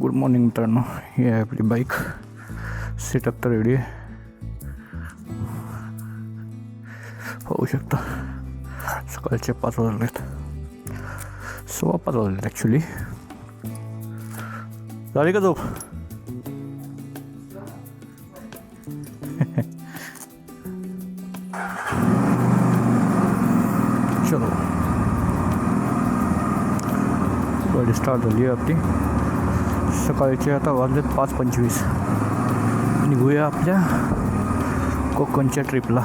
Good morning मित्रांनो, ही आहे आपली बाईक. सेटअप तर रेडी आहे. पाहू शकता सकाळचे 5 वाजलेत, 5:15 वाजलेत ॲक्च्युली. झाली का झोप? चलो गाडी स्टार्ट झाली आहे आपली. सकाळचे आता वाजलेत 5:25. निघूया आपल्या कोकणच्या ट्रिपला.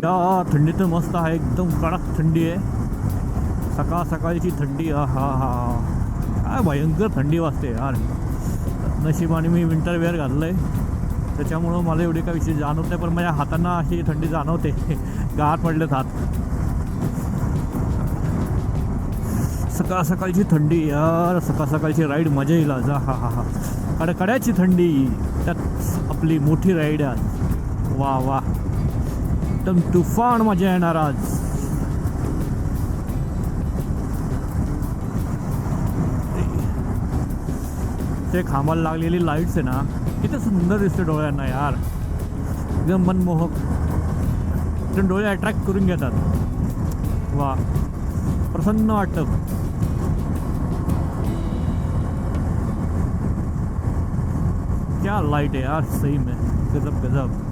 या थंडी तर मस्त आहे, एकदम कडक थंडी आहे. सकाळ सकाळची थंडी, हा हा हा काय भयंकर थंडी वाजते यार. नशिबाने मी विंटर वेअर घातलं आहे, त्याच्यामुळं मला एवढे काही विषय जाणवत नाही, पण माझ्या हातांना अशी थंडी जाणवते. गाठ पडलेत हात. सकाळ सकाळची थंडी यार, सकाळ सकाळची राईड मजा येईल आज. हा हा हा कडकड्याची थंडी, त्यात आपली मोठी राईड आज. वा वा, एकदम तुफान मजा येणार आज. ते खांबाला लागलेली लाईट्स आहे ना, किती सुंदर दिसते डोळ्यांना यार, एकदम मनमोहक. ते डोळे अट्रॅक्ट करून घेतात. वा, प्रसन्न वाटतं. क्या लाईट आहे यार, सही में गजब गजब.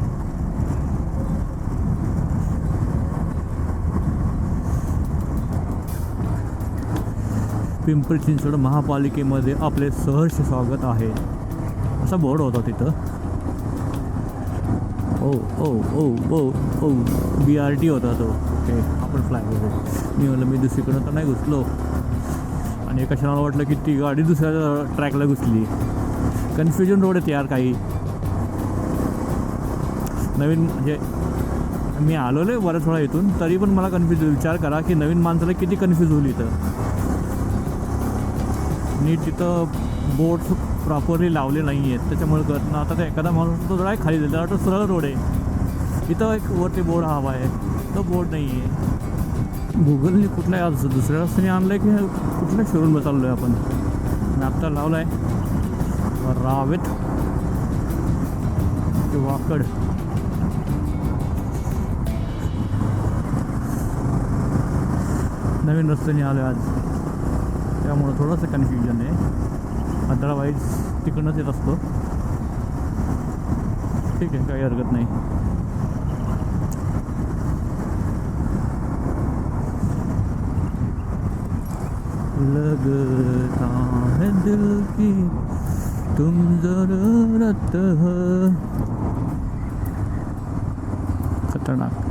पिंपरी चिंचवड महापालिकेमध्ये आपले सहर्ष स्वागत आहे, असा बोर्ड होता तिथं. ओ ओ ओ ओ ओ BRT होता तो. ओके, आपण फ्लॅगवर. मी म्हणलं मी दुसरीकडं तर नाही घुसलो, आणि एका क्षणाला वाटलं की ती गाडी दुसऱ्या ट्रॅकला घुसली. कन्फ्युजन रोड आहेत यार काही. नवीन म्हणजे मी आलो आहे बऱ्याच वेळा इथून, तरी पण मला विचार करा की नवीन माणसाला किती कन्फ्यूज होईल इथं. नीट तिथं बोर्ड प्रॉपरली लावले नाही आहेत, त्याच्यामुळे कळत. आता ते एखादा माणूस तो जरा खाली दिला तो सरळ रोड आहे. इथं एक वरती बोर्ड हवा आहे, तो बोर्ड नाही आहे. गुगलने कुठल्या दुसऱ्या रस्त्याने आणलं आहे की कुठल्या शोरूमला चाललो आहे आपण. मॅप तर लावला आहे रावेत ते वाकड. नवीन रस्त्याने आलो आज, त्यामुळं थोडंसं कन्फ्युजन आहे. अदरवाईज तिकडनंच येत असतो. ठीक आहे, काही हरकत नाही. लगता है दिल की तुम जरूरत है. खतरनाक.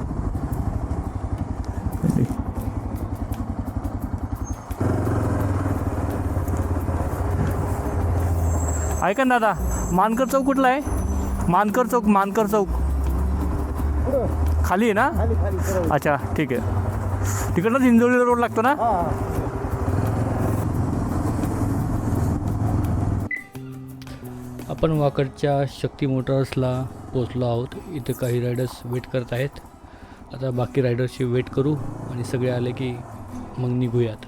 ऐका ना दादा, मानकर चौक कुठला आहे? मानकर चौक, मानकर चौक खाली आहे ना? अच्छा ठीक आहे. तिकडनंच हिंजवडी रोड लागतो ना? आपण वाकडच्या शक्ती मोटर्सला पोचलो आहोत. इथे काही रायडर्स वेट करत आहेत. आता बाकी रायडर्सची वेट करू, आणि सगळे आले की मग निघूयात.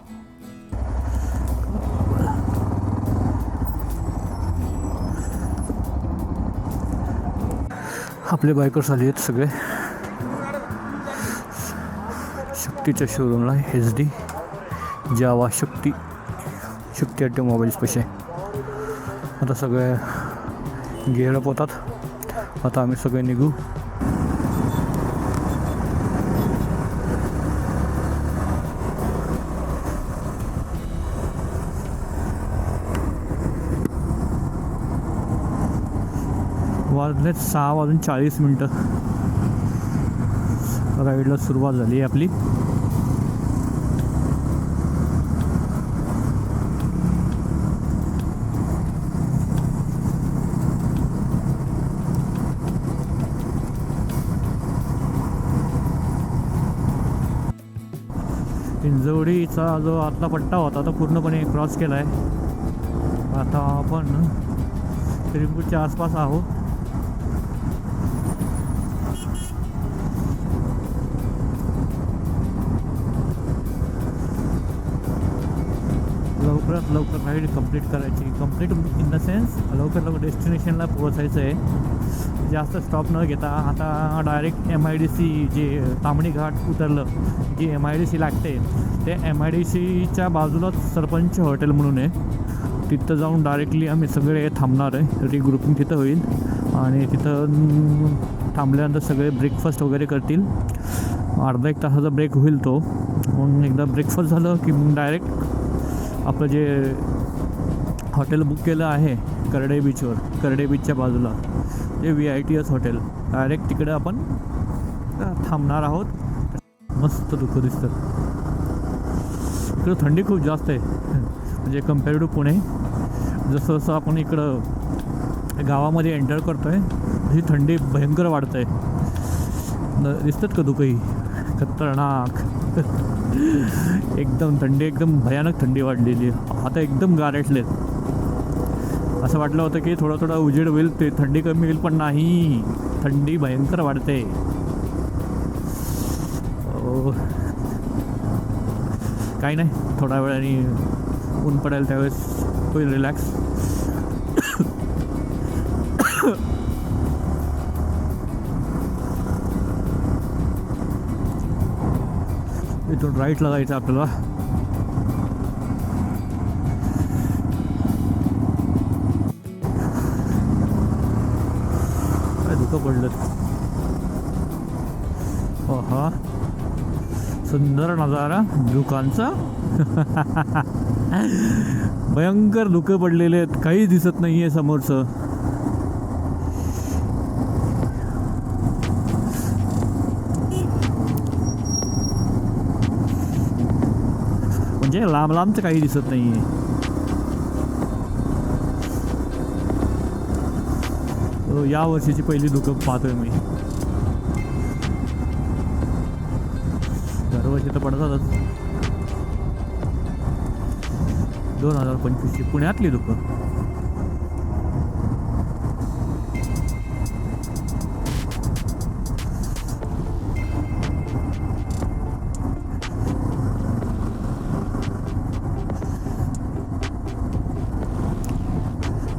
आपले बायकर्स आले आहेत सगळे शक्तीच्या शोरूमला. HD जावा शक्ती ऑटोमोबाईल्स पैसे. आता सगळे गेअरअप होतात. आता आम्ही सगळे निघू. वाजलेत 6:40. राईडला सुरुवात झाली आहे आपली. हिंजवडीचा जो आतला पट्टा होता तो पूर्णपणे क्रॉस केला आहे. आता आपण श्रीरामपूरच्या आसपास आहोत. लवकरात लवकर राईड कंप्लीट करायची. कंप्लीट इन द सेन्स लवकर लवकर डेस्टिनेशनला पोहोचायचं आहे. जास्त स्टॉप न घेता आता डायरेक्ट MIDC जे तांबडी घाट उतरलं, जी MIDC लागते ते MIDCच्या बाजूलाच सरपंच हॉटेल म्हणून आहे. तिथं जाऊन डायरेक्टली आम्ही सगळे थांबणार आहे. रिग्रुपिंग तिथं होईल आणि तिथं थांबल्यानंतर सगळे ब्रेकफास्ट वगैरे करतील. अर्धा एक तासाचा ब्रेक होईल तो. मग एकदा ब्रेकफास्ट झालं की मग डायरेक्ट आपलं जे हॉटेल बुक केलं आहे करडे बीचवर, करडे बीचच्या बाजूला जे VITS हॉटेल, डायरेक्ट तिकडे आपण थांबणार आहोत. मस्त दुःख दिसतं. इकडं थंडी खूप जास्त आहे म्हणजे कम्पेअर टू पुणे. जसं जसं आपण इकडं गावामध्ये एंटर करतो आहे तशी थंडी भयंकर वाढतं आहे. दिसतात का दुःखही खतरनाक. एकदम थंडी, एकदम भयानक थंडी वाढलेली. आता एकदम गारठलेत. असं वाटलं होतं की थोडा थोडा उजेड होईल, ते थंडी कमी होईल, पण नाही, थंडी भयंकर वाढते. काही नाही, थोड्या वेळाने ऊन पडेल त्यावेळेस होईल रिलॅक्स. इथून राईटला जायचं आपल्याला. काय धुकं पडलं. हा सुंदर नजारा दुकानचा. भयंकर धुकं पडलेले आहेत, काही दिसत नाही आहे समोरचं. म्हणजे लांब लांबचं काही दिसत नाही आहे. या वर्षीची पहिली धुकं पाहतोय मी. दरवर्षी तर पडतातच. 2025ची पुण्यातली धुकं.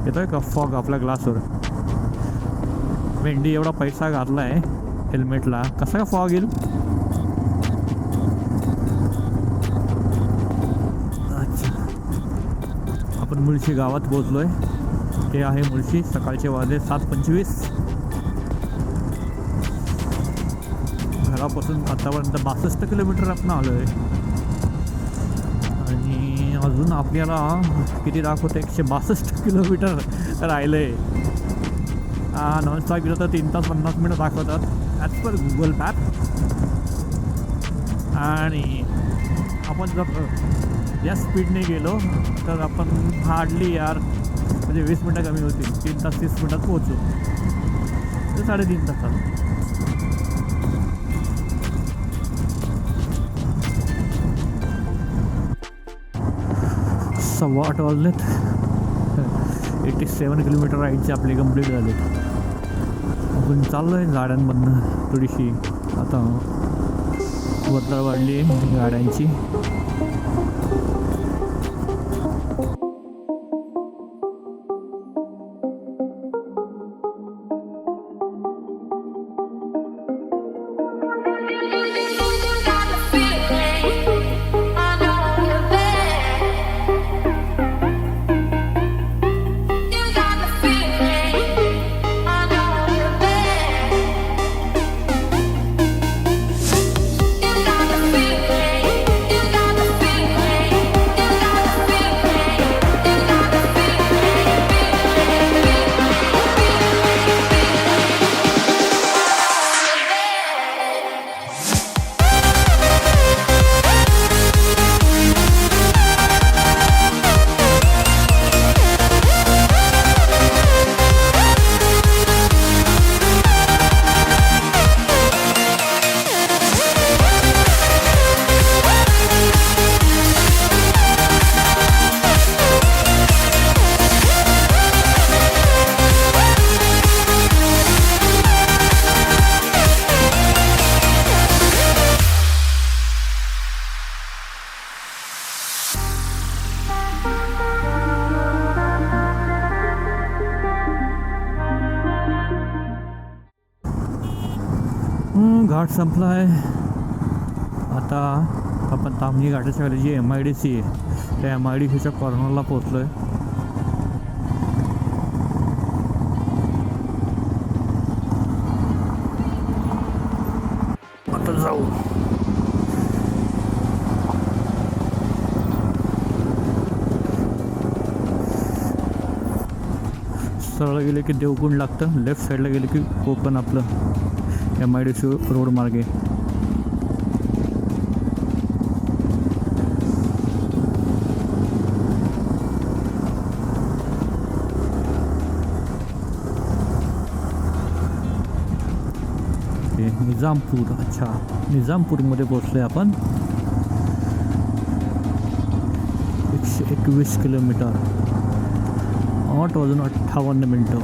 येतोय का फॉग आपल्या ग्लासवर. भेंडी एवढा पैसा घातला आहे हेल्मेटला, कसा का फॉग येईल. अच्छा, आपण मुळशी गावात पोहोचलो आहे. हे आहे मुळशी. सकाळचे वाजले 7:25. घरापासून आतापर्यंत 62 किलोमीटर आपण आलो आहे. आणि अजून आपल्याला किती दाखवतं, 162 किलोमीटर राहिलं आहे. नॉनस्टॉप गेलं तर 3 तास 50 मिनटं दाखवतात ॲज पर गुगल मॅप. आणि आपण जर या स्पीडने गेलो तर आपण हार्डली म्हणजे 20 मिनटं कमी होतील. 3 तास 30 मिनटात पोहोचू. तर 3.5 तासात. सव्वा 8 वाजलेत. 87 किलोमीटर राईडचे आपले कंप्लीट झालेत. आपण चाललो आहे गाड्यांमधनं थोडीशी. आता वर्दळ वाढली आहे गाड्यांची. घाट संपला आहे. आता आपण तामणी घाटाच्या खाली जी MIDC आहे त्या MIDCच्या कॉर्नरला पोचलो आहे. आता जाऊ. सरळ गेले की देवकुंड लागतं, लेफ्ट साईडला गेले की कोकण आपलं MIDC रोड मार्गे. निजामपूर. अच्छा, निजामपूरमध्ये पोचलो आहे आपण. 121 किलोमीटर, 8:58.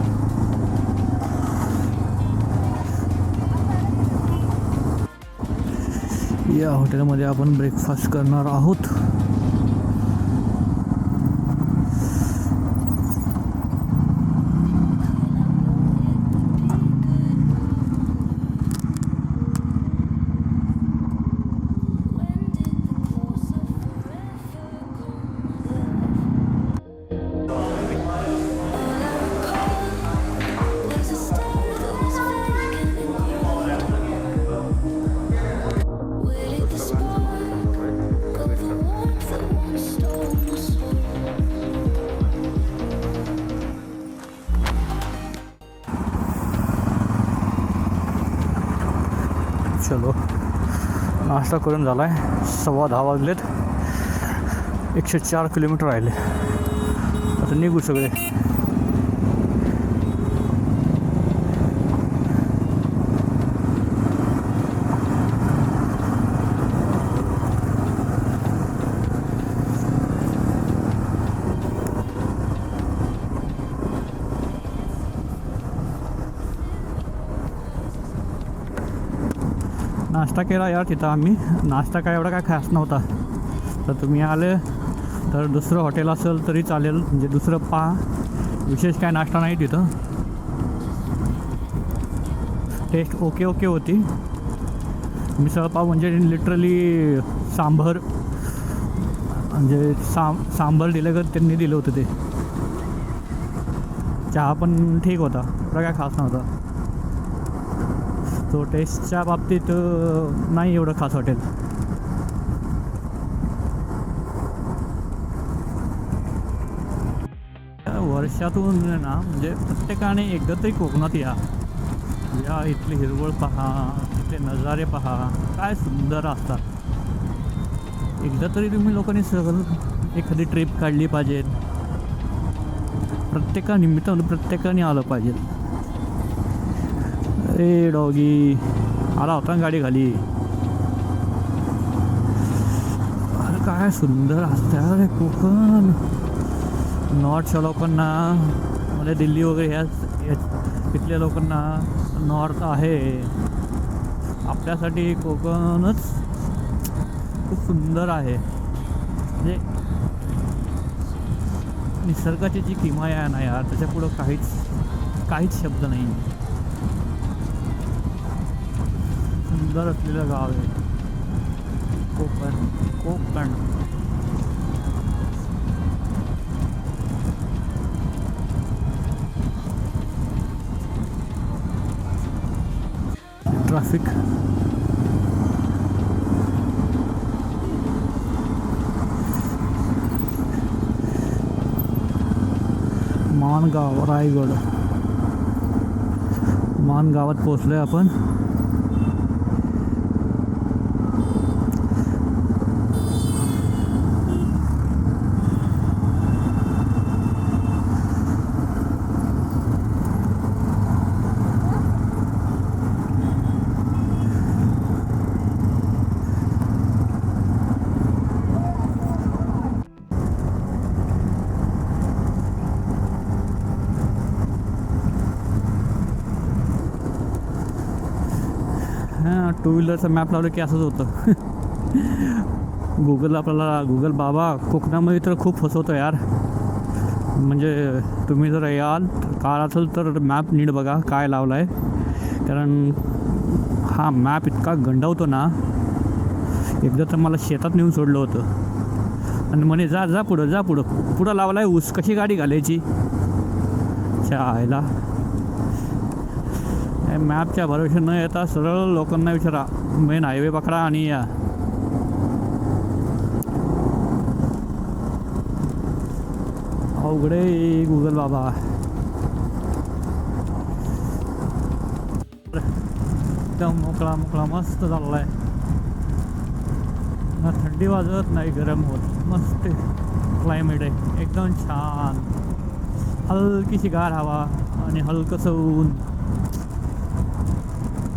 या हॉटेलमध्ये आपण ब्रेकफास्ट करणार आहोत. चलो, नाश्ता करून झाला आहे. 10:15 वाजलेत. 104 किलोमीटर राहिले. आता निघू सगळे. नाश्ता केला यार तिथं आम्ही. नाश्ता काय एवढा काय खास नव्हता. तर तुम्ही आले तर दुसरं हॉटेल असेल तरी चालेल, म्हणजे दुसरं पहा. विशेष काय नाश्ता नाही तिथं. टेस्ट ओके होती. मिसळपाव म्हणजे लिटरली सांबर, म्हणजे सांबर दिलं का त्यांनी दिलं होतं ते. चहा पण ठीक होता, एवढा काय खास नव्हता. तो टेस्टच्या बाबतीत नाही एवढं खास हॉटेल. वर्षातून ना म्हणजे प्रत्येकाने एकदा तरी कोकणात या. इथली हिरवळ पहा, इथले नजारे पहा, काय सुंदर असतात. एकदा तरी तुम्ही लोकांनी सगळं एखादी ट्रिप काढली पाहिजे. प्रत्येकाने आलं पाहिजे. ए डॉगी आला होता गाडी खाली. अरे काय सुंदर असतं अरे कोकण. नॉर्थच्या लोकांना म्हणजे दिल्ली वगैरे ह्या तिथल्या लोकांना नॉर्थ आहे. आपल्यासाठी कोकणच खूप सुंदर आहे. म्हणजे निसर्गाची जी किमया आहे ना यार, त्याच्या पुढं काहीच शब्द नाही. सुंदर असलेलं गाव आहे कोकण. ट्रॅफिक माणगाव, रायगड. माणगावात पोचलोय आपण. टू व्हीलरचा मॅप लावलं की असंच होतं. गुगल बाबा कोकणामध्ये तर खूप फसवतो यार. म्हणजे तुम्ही जर याल काळ असेल तर मॅप नीट बघा काय लावला आहे. कारण हा मॅप इतका गंडावतो ना. एकदा तर मला शेतात नेऊन सोडलं होतं आणि म्हणे जा जा पुढं जा पुढं. पुढं लावलाय ऊस, कशी गाडी घालायची आयला. मॅपच्या भरोशा न येता सरळ लोकांना विचारा, मेन हायवे पकडा आणि या. अवघडे गुगल बाबा. एकदम मोकळा मोकळा मस्त चाललाय ना. थंडी वाजत नाही, गरम होत, मस्त क्लायमेट आहे एकदम छान. हलकीशी गार हवा आणि हलकंसं ऊन,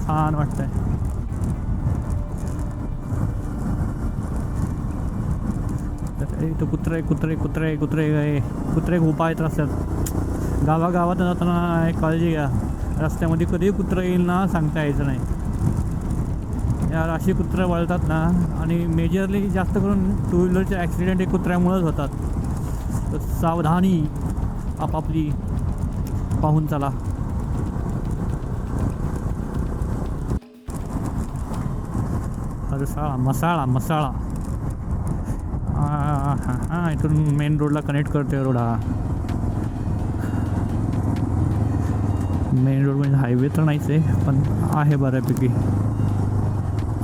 छान वाटतंय. इथं कुत्रे कुत्रे कुत्रे कुत्रे कुत्रे खूप आहेत रस्त्यात. गावागावात जाताना एक काळजी घ्या, रस्त्यामध्ये कधी कुत्रं येईल ना सांगता यायचं नाही यार. अशी कुत्रं वळतात ना. आणि मेजरली जास्त करून टू व्हीलरचे ॲक्सिडेंट हे कुत्र्यामुळंच होतात. तर सावधानी आपापली पाहून चला. मसाळा मसाळा मसाळा. हां इथून मेन रोडला कनेक्ट करते रोड हा. मेन रोड म्हणजे हायवे तर नाहीच आहे, पण आहे बऱ्यापैकी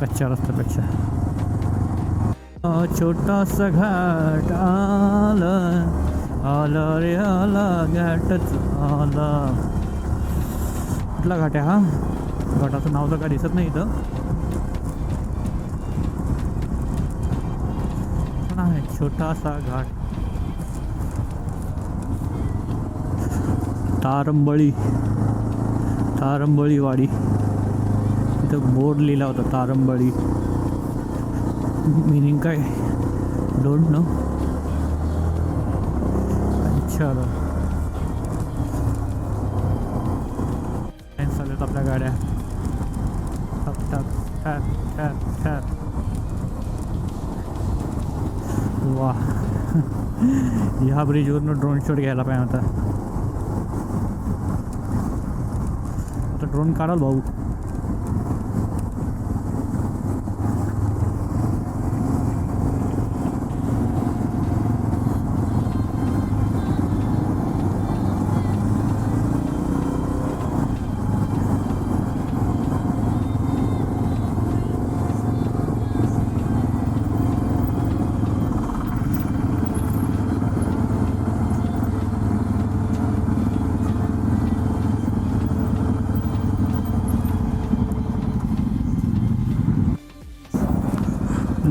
कच्च्या रस्त्यापेक्षा. छोटासा घाट आलं आलं रे आला, घाटच आला. कुठला घाट आहे हा? घाटाचं नाव तर काय दिसत नाही इथं. पण आहे छोटासा घाट. तारंबळी तारंबळी वाडी. इथं बोर्ड लिहिला होता तारंबळी. मिनिंग काय डोंट नो. अच्छा चालत आपल्या गाड्या. टप टप टॅप टॅप टॅप. वा ह्या ब्रिजवरनं ड्रोन शॉट घ्यायला पाहिजे होता. आता ड्रोन काढाल भाऊ.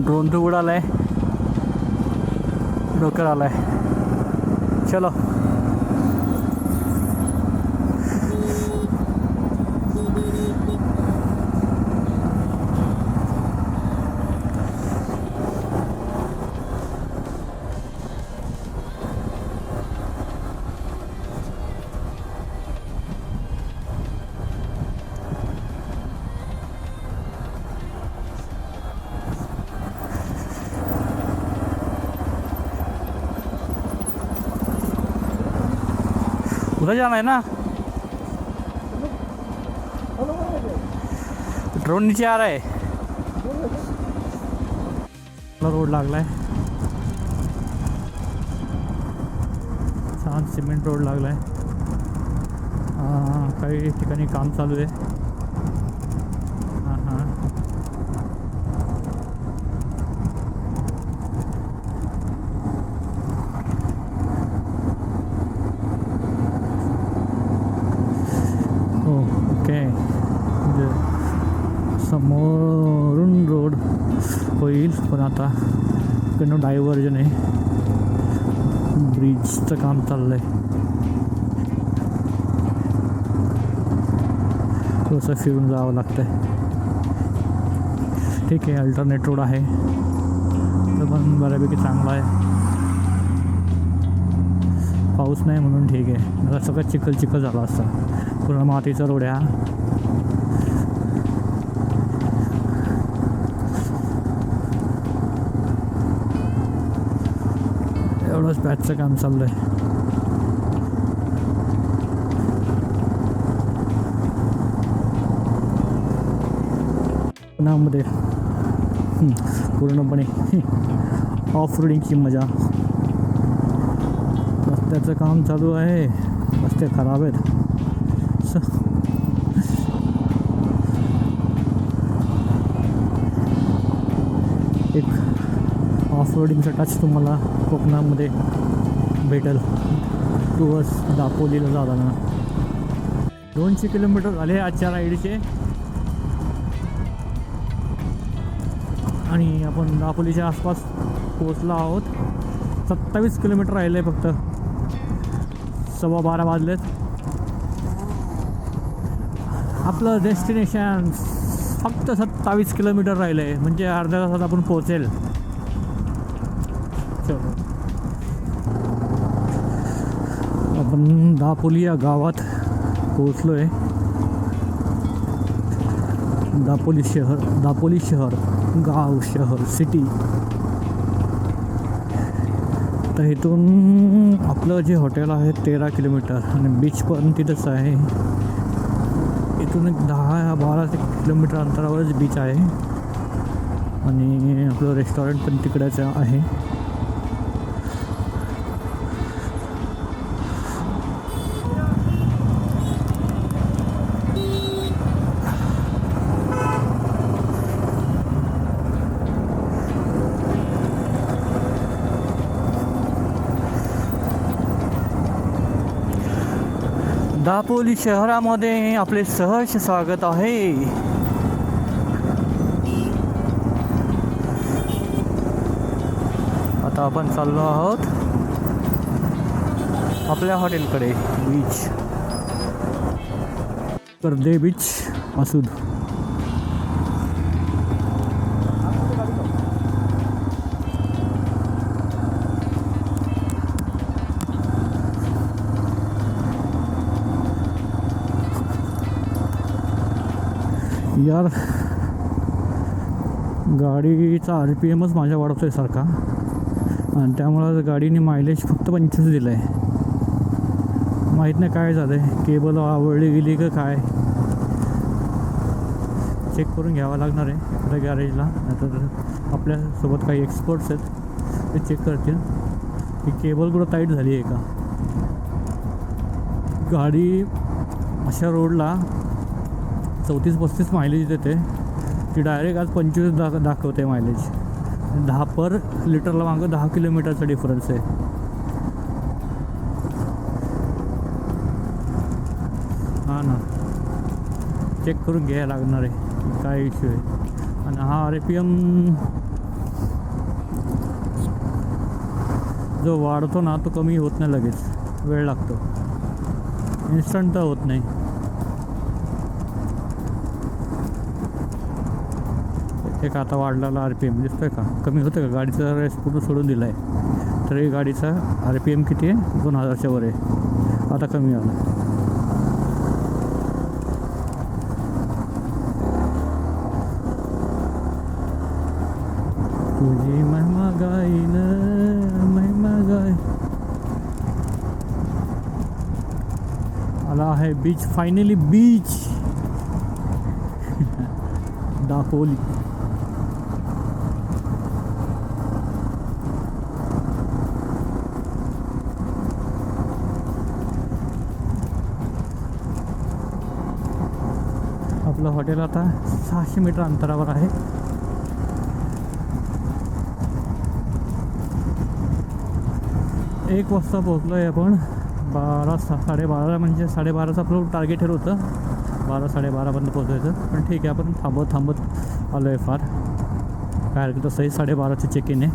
ड्रोन तो उडाला आहे, डोक्यावर आला आहे. चलो उधर जाना है ना. ड्रोन नीचे आ रहा है. रोड लागलाय छान, सिमेंट रोड लागलाय. काही ठिकाणी काम चालू आहे. समोरून रोड होईल, पण आता इकडनं डायव्हर्जन आहे. ब्रिजचं काम चाललंय. थोडंसं फिरून जावं लागतंय. ठीक आहे, अल्टरनेट रोड आहे तर पण बऱ्यापैकी चांगला आहे. पाऊस नाही म्हणून ठीक आहे. मला सगळं चिखल चिखल झाला असता. पूर्ण मातीचा रोड आहे हा. एवढंच पॅचचं काम चाललं आहे. नामध्ये पूर्णपणे ऑफ रोडिंगची मजा. रस्त्याचं काम चालू आहे, रस्ते खराब आहेत. एक ऑफ रोडिंगचा टच तुम्हाला कोकणामध्ये भेटेल टुवर्स दापोलीला जाताना. 200 किलोमीटर झाले आजच्या राईडचे आणि आपण दापोलीच्या आसपास पोचलो आहोत. 27 किलोमीटर राहिले फक्त. 12:15 वाजलेत. आपलं डेस्टिनेशन फक्त 27 किलोमीटर राहिलं आहे, म्हणजे अर्ध्या तासात आपण पोहोचेल. चलो आपण दापोली या गावात पोहोचलो आहे. दापोली शहर गाव, शहर, सिटी. तर इथून आपलं जे हॉटेल आहे 13 किलोमीटर आणि बीच पण तिथंच आहे. इथून एक 10-12 किलोमीटर अंतरावरच बीच आहे आणि आपलं रेस्टॉरंट पण तिकडेच आहे. दापोली शहरामध्ये आपले सहर्ष स्वागत आहे. आता आपण चाललो आहोत आपल्या हॉटेलकडे. Beach Karde beach, Masood. यार गाडीचा RPMच माझ्या वाढवतो आहे सारखा आणि त्यामुळं गाडीने मायलेज फक्त 25 दिलं आहे. माहीत नाही काय झालं आहे, केबल आवडली गेली का काय. चेक करून घ्यावं लागणार आहे त्या गॅरेजला. नाहीतर आपल्यासोबत काही एक्सपर्ट्स आहेत, ते चेक करतील की केबल कुठं टाईट झाली आहे का. गाडी अशा रोडला 34-35 मायलेज देते, ती डायरेक्ट आज 25 दाखवते मायलेज. 10 पर लिटरला मागं 10 किलोमीटरचा डिफरन्स आहे. हां ना, चेक करून घ्यायला लागणार आहे काय इश्यू आहे. आणि हा RPM जो वाढतो ना तो कमी होत नाही लगेच, वेळ लागतो. इन्स्टंट तर होत नाही. एक आता वाढलेला RPM दिसतोय का, कमी होतं का. गाडीचा रेस पूर्ण सोडून दिला आहे तरी गाडीचा RPM किती आहे, 2000च्या वर आहे. आता कमी आला. तुझी महिमा गाईन, महिमा गाय. आला आहे बीच, फायनली बीच दापोली. आपलं हॉटेल आता 600 मीटर अंतरावर आहे. एक वाजता पोहोचलो आहे आपण. 12-12:30 म्हणजे 12:30चं आपलं टार्गेट ठरलं होतं. 12-12:30पर्यंत पोहोचायचं, पण ठीक आहे आपण थांबत आलो आहे फार. काय हरकत तसंही 12:30चे चेक इन आहे.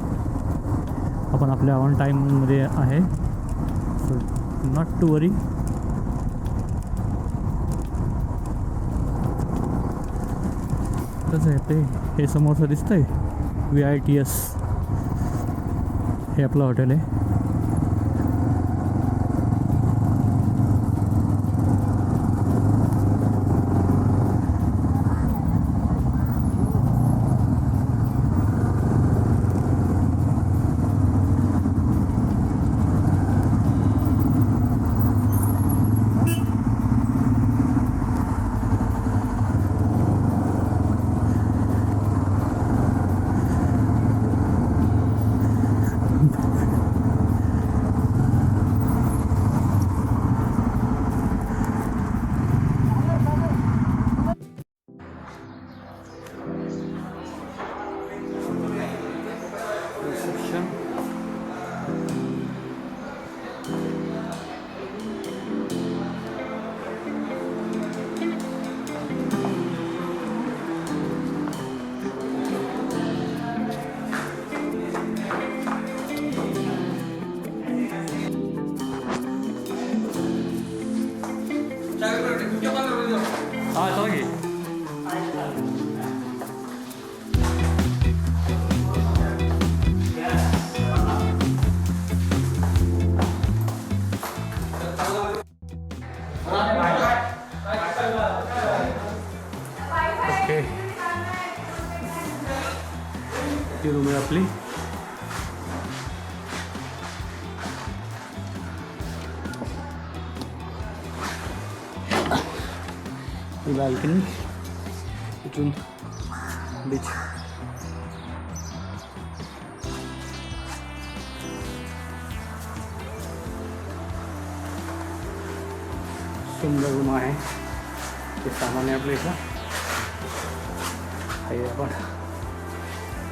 आपण आपल्या ऑन टाईममध्ये आहे, सो नॉट टू वरी. कसं आहे ते, हे समोरचं दिसतंय VITS, हे आपलं हॉटेल आहे. ती रूम आहे आपली. ही बाल्कनी, इथून बीच. सुंदर रूम आहे. ते सामान आहे आपलं इथं. आहे आपण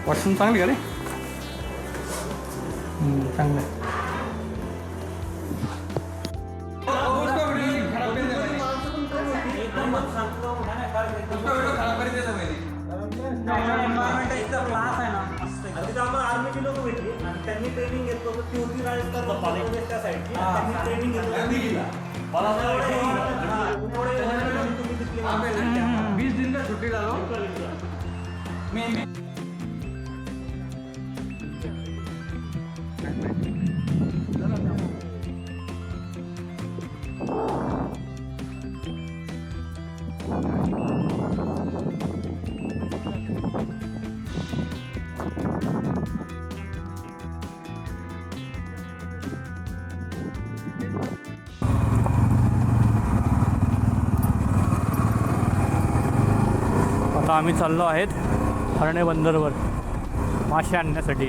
वॉशरूम चांगली का रे? चांगलं आहे. आर्मीची लोक भेटली आणि त्यांनी ट्रेनिंग घेतलं होतं. ती होती राजस्थान त्या साईडची. त्यांनी ट्रेनिंग घेतलं. 20 दिन का छुट्टी डालो. आता आम्ही चाललो आहेत हरणे बंदरवर मासे आणण्यासाठी.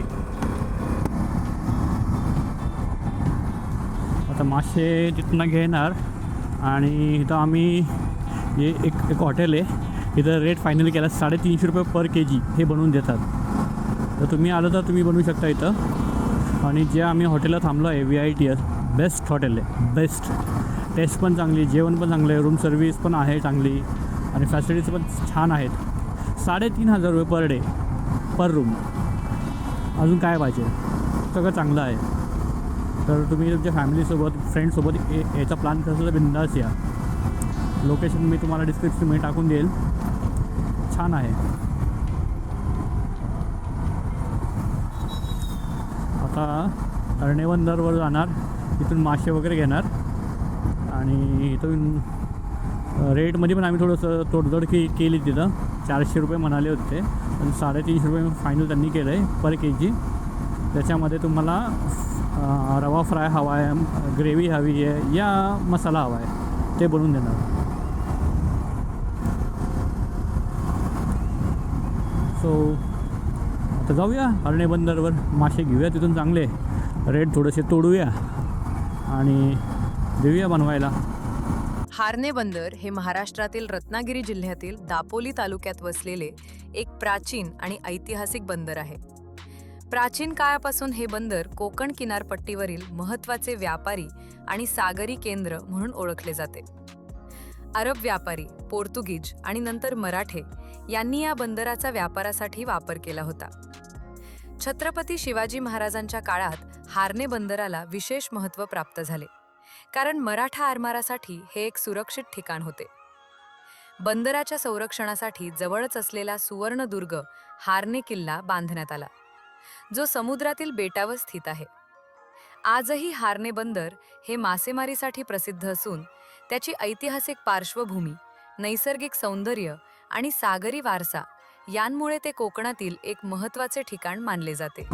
आता मासे तिथनं घेणार आणि इथं आम्ही हे एक हॉटेल आहे. इथं रेट फायनल केला 350 रुपये पर kg हे बनवून देतात. तर तुम्ही आलं तर तुम्ही बनवू शकता इथं. आणि जे आम्ही हॉटेलला थांबलो आहे VITS बेस्ट हॉटेल आहे. बेस्ट टेस्ट पण चांगली, जेवण पण चांगलं आहे, रूम सर्विस पण आहे चांगली आणि फॅसिलिटीज पण छान आहेत. 3,500 रुपये पर डे पर रूम. अजून काय पाहिजे, सगळं चांगलं आहे. तर तुम्ही तुमच्या फॅमिलीसोबत फ्रेंडसोबत याचा प्लॅन करायचा तर बिंदास या. लोकेशन मी तुम्हाला डिस्क्रिप्शनमध्ये टाकून देईल. छान आहे. आता हरणे बंदरवर जाणार, इथून मासे वगैरे घेणार आणि इथून रेटमध्ये पण आम्ही थोडंसं तोडजोड केली. तिथं 400 रुपये म्हणाले होते पण 350 रुपये फायनल त्यांनी केलं आहे पर kg. त्याच्यामध्ये तुम्हाला रवा फ्राय हवा आहे, ग्रेव्ही हवी आहे या मसाला हवा आहे ते बनवून देणार. सो आता जाऊया हरणे बंदरवर, मासे घेऊया तिथून चांगले, रेट थोडेसे तोडूया आणि देऊया बनवायला. हारणे बंदर हे महाराष्ट्रातील रत्नागिरी जिल्ह्यातील दापोली तालुक्यात वसलेले एक प्राचीन आणि ऐतिहासिक बंदर आहे. प्राचीन काळापासून हे बंदर कोकण किनारपट्टीवरील महत्त्वाचे व्यापारी आणि सागरी केंद्र म्हणून ओळखले जाते. अरब व्यापारी, पोर्तुगीज आणि नंतर मराठे यांनी या बंदराचा व्यापारासाठी वापर केला होता. छत्रपती शिवाजी महाराजांच्या काळात हारणे बंदराला विशेष महत्त्व प्राप्त झाले, कारण मराठा आरमारासाठी हे एक सुरक्षित ठिकाण होते. बंदराच्या संरक्षणासाठी जवळच असलेला सुवर्णदुर्ग हारणे किल्ला बांधण्यात आला, जो समुद्रातील बेटावर स्थित आहे. आजही हारणे बंदर हे मासेमारीसाठी प्रसिद्ध असून त्याची ऐतिहासिक पार्श्वभूमी, नैसर्गिक सौंदर्य आणि सागरी वारसा यांमुळे ते कोकणातील एक महत्त्वाचे ठिकाण मानले जाते.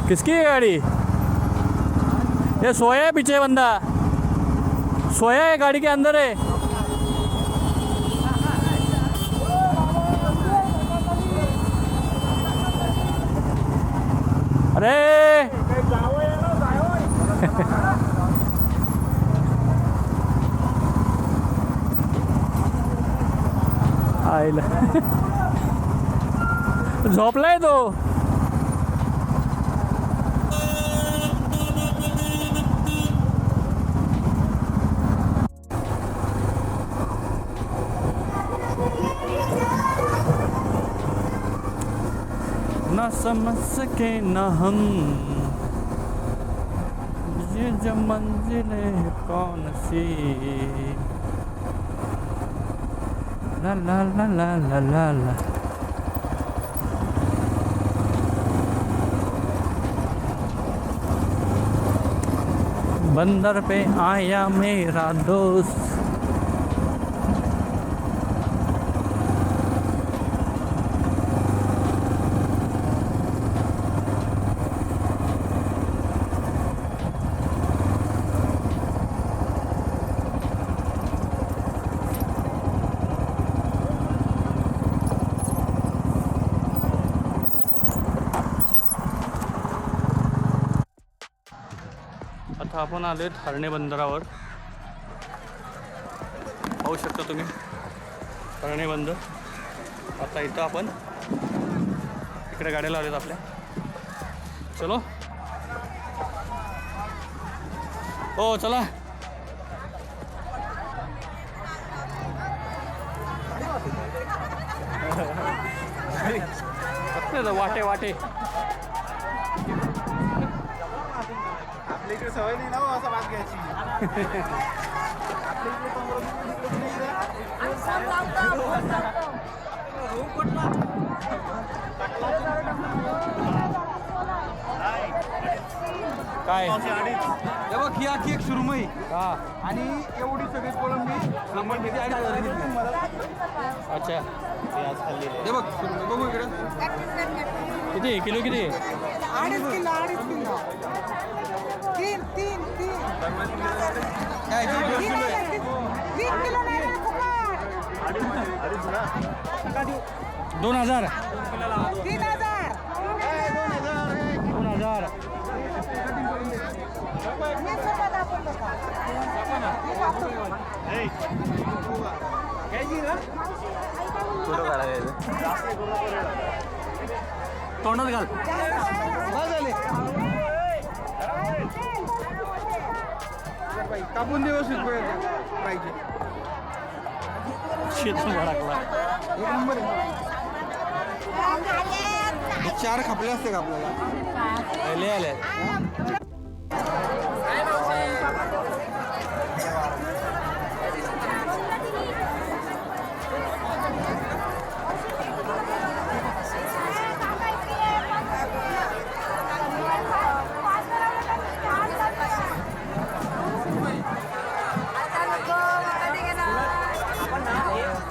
किसकी है गाड़ी? ये सोया है पीछे बंदा, सोया है गाड़ी के अंदर है. अरे आईला झोपलाय तो. न समझ सके न हम ये जो मंजिलें कौन सी, ला ला ला ला ला ला ला. बंदर पे आया मेरा दोस्त. आता आपण आलोय हरणे बंदरावर. पाहू शकता तुम्ही हरणे बंदर. आता इथं आपण इकडे गाड्या लावल्यात आपल्या. चलो हो चला. वाटे वाटे आपल्या इकडे सवय नाही ना हो असं भात घ्यायची. आपल्या काय हे बघ ही आखी एक सुरमई हा आणि एवढी सगळी कोळंबी शंभर किती 2,500 घेतली. अच्छा. हे बघ सुरमई बघू इकडे. किती किलो किती? 2.5 किलो. 3 काय किती किलो आहे? 3 किलो नाही रे फुकट. 2,000. 3,000. 2,000. मी स्वतः दाखवलं का? मी दाखवलं. तोंडात घाल. कापून व्यवस्थित पाहिजे. शेत भडकला. एक नंबर आहे. 4 खापले असते का आपल्याला? आले आले.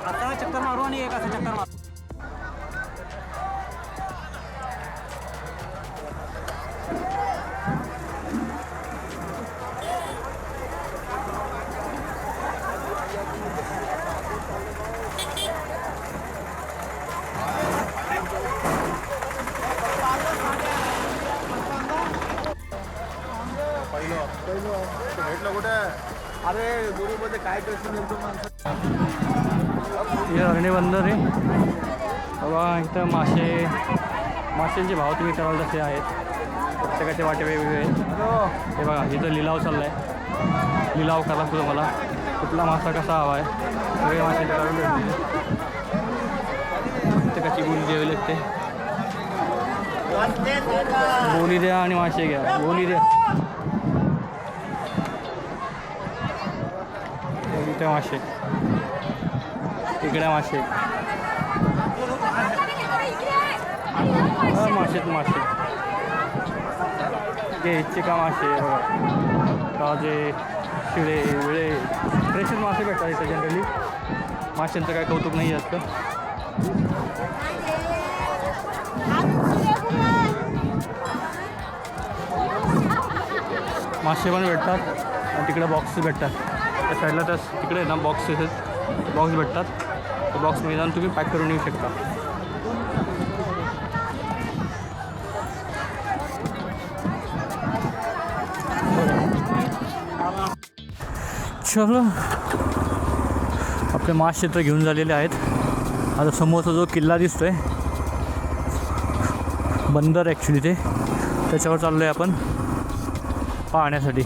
आता चक्कर मारू आणि एक असं चक्कर मारू. भेटलं कुठे? अरे गुरुमध्ये काय करशील नेमकं माणसं. हे हरणे बंदर आहे. बाबा इथं माशांचे भाव तुम्ही कराल तसे आहेत. प्रत्येकाचे वाटे वेगवेगळे आहेत. हे बघा इथं लिलाव चालला आहे. लिलाव करा तुम्हाला कुठला मासा कसा हवा आहे. सगळे मासे काढून भेटले. प्रत्येकाची बोली द्यावी लागते. बोली द्या आणि मासे घ्या. बोली द्या. इथे मासे इकडे मासे. मासेत मासे घ्यायचे का मासे बघा. ताजे शिळे विळे फ्रेशच मासे भेटतात इथं जनरली. माशांचं काय कौतुक नाही असतं. मासे पण भेटतात आणि तिकडे बॉक्स भेटतात. त्या साईडला तर तिकडे ना बॉक्स भेटतात. त्या बॉक्समध्ये जाऊन तुम्ही पॅक करून येऊ शकता. चलो आपले मास क्षेत्र घेऊन झालेले आहेत. आता समोरचा जो किल्ला दिसतोय बंदर ॲक्च्युली ते त्याच्यावर चाललो आहे आपण पाहण्यासाठी.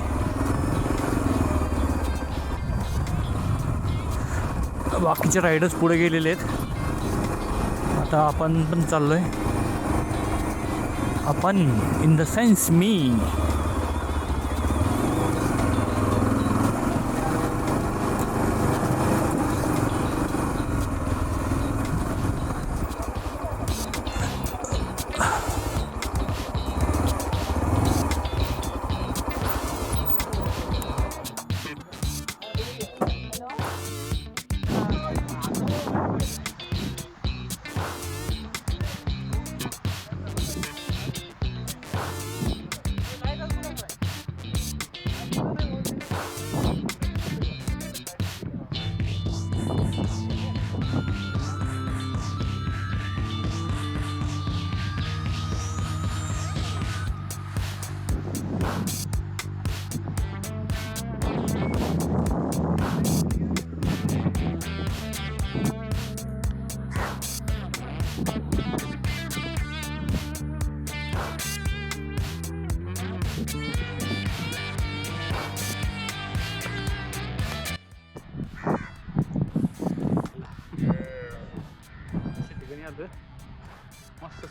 बाकीचे रायडर्स पुढे गेलेले आहेत. आता आपण पण चाललो आहे. आपण in the sense me.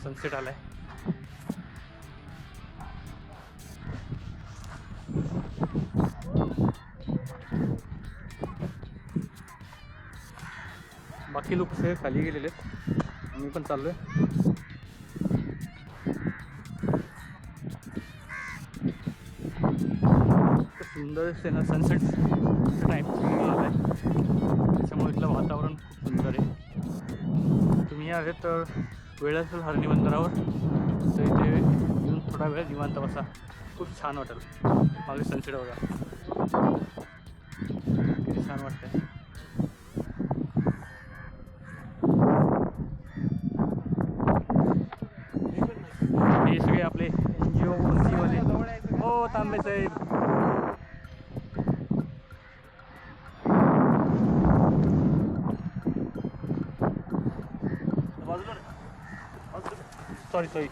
Sunset आलाय. बाकी लोक सगळे खाली गेलेले आहेत, आम्ही पण चाललोय. सुंदर सनसेट टाईम आला आहे, त्याच्यामुळे इथलं वातावरण खूप सुंदर आहे. तुम्ही आले तर वेळ असेल हरणी बंदरावर तर इथे येऊन थोडा वेळ निवांत बसा, खूप छान वाटेल. मागे सनसेट बघा किती छान वाटतंय. हे सगळे आपले NGO वाले. हो तांबे साहेब. सॉरी.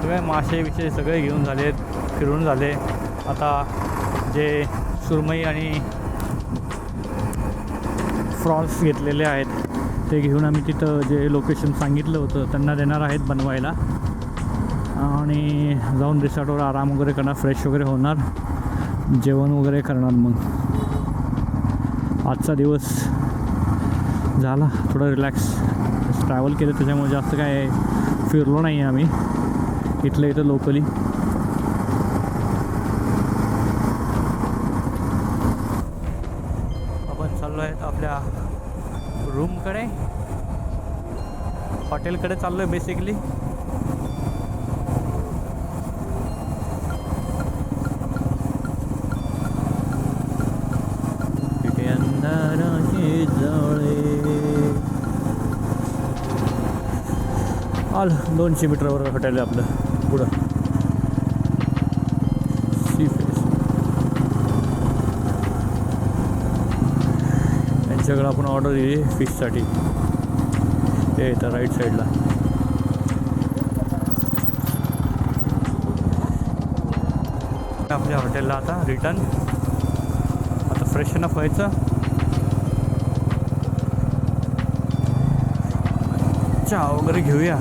सगळे मासे विषय सगळे घेऊन झालेत, फिरून झाले. आता जे सुरमई आणि फ्रॉन्स घेतलेले आहेत ते घेऊन आम्ही तिथं जे लोकेशन सांगितलं होतं त्यांना देणार आहेत बनवायला, आणि जाऊन रिसॉर्टवर आराम वगैरे करणार, फ्रेश वगैरे होणार, जेवण वगैरे करणार. मग आजचा दिवस झाला थोडं रिलॅक्स. ट्रॅव्हल केलं त्याच्यामुळे जास्त काय फिरलो नाही आहे आम्ही, इथलं इथं लोकली. आपण चाललो आहे आपल्या रूमकडे, हॉटेलकडे चाललो आहे बेसिकली. तिथे अंधाराचे जाळे. 200 मीटरवर हॉटेल आहे आपलं पुढं. सी फेस त्यांच्याकडे आपण ऑर्डर दिली फिशसाठी. ते येतं राईट साईडला. आपल्या हॉटेलला आता रिटर्न. आता फ्रेशन अप व्हायचं, चहा वगैरे घेऊया.